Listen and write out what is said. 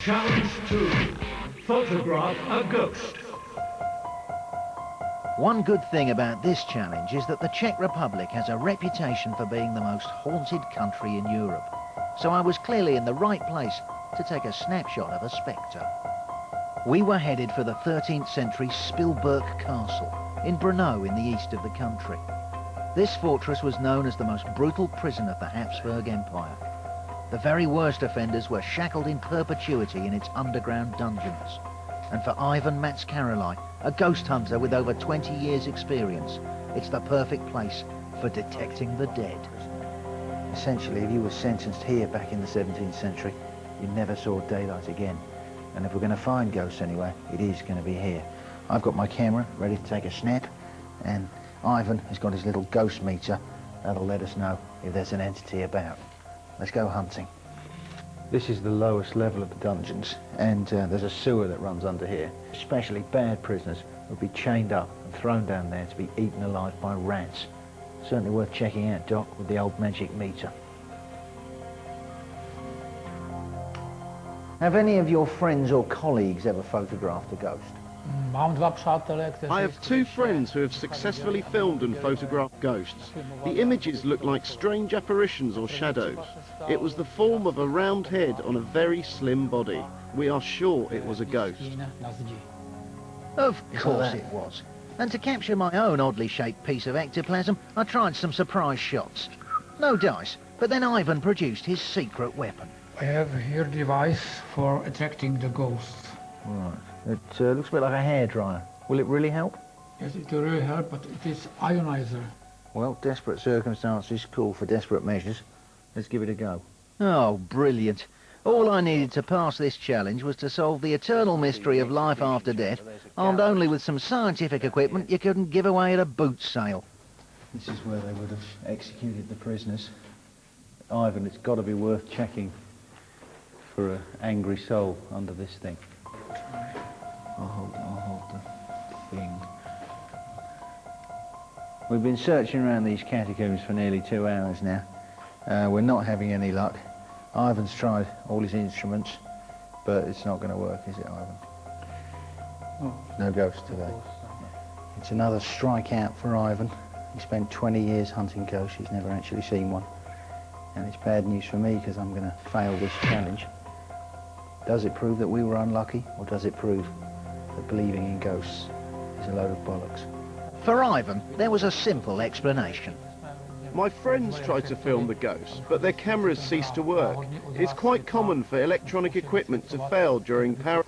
Challenge 2. Photograph a ghost. One good thing about this challenge is that the Czech Republic has a reputation for being the most haunted country in Europe. So I was clearly in the right place to take a snapshot of a spectre. We were headed for the 13th century Spilberg Castle in Brno in the east of the country. This fortress was known as the most brutal prison of the Habsburg Empire. The very worst offenders were shackled in perpetuity in its underground dungeons. And for Ivan Matskarolai, a ghost hunter with over 20 years' experience, it's the perfect place for detecting the dead. Essentially, if you were sentenced here back in the 17th century, you never saw daylight again. And if we're going to find ghosts anywhere, it is going to be here. I've got my camera ready to take a snap, and Ivan has got his little ghost meter. That'll let us know if there's an entity about. Let's go hunting. This is the lowest level of the dungeons, and there's a sewer that runs under here. Especially bad prisoners would be chained up and thrown down there to be eaten alive by rats. Certainly worth checking out, Doc, with the old magic meter. Have any of your friends or colleagues ever photographed a ghost? I have two friends who have successfully filmed and photographed ghosts. The images look like strange apparitions or shadows. It was the form of a round head on a very slim body. We are sure it was a ghost. Of course it was. And to capture my own oddly shaped piece of ectoplasm, I tried some surprise shots. No dice, but then Ivan produced his secret weapon. I have here a device for attracting the ghosts. Right. It looks a bit like a hairdryer. Will it really help? Yes, it will really help, but it is ionizer. Well, desperate circumstances call for desperate measures. Let's give it a go. Oh, brilliant. All I needed to pass this challenge was to solve the eternal mystery of life after death, armed only with some scientific equipment you couldn't give away at a boot sale. This is where they would have executed the prisoners. Ivan, it's got to be worth checking for an angry soul under this thing. I'll hold the thing. We've been searching around these catacombs for nearly 2 hours now. We're not having any luck. Ivan's tried all his instruments, but it's not going to work, is it, Ivan? Oh, no ghosts today. It's another strikeout for Ivan. He spent 20 years hunting ghosts. He's never actually seen one. And it's bad news for me because I'm going to fail this challenge. Does it prove that we were unlucky, or does it prove that believing in ghosts is a load of bollocks? For Ivan, there was a simple explanation. My friends tried to film the ghosts, but their cameras ceased to work. It's quite common for electronic equipment to fail during power.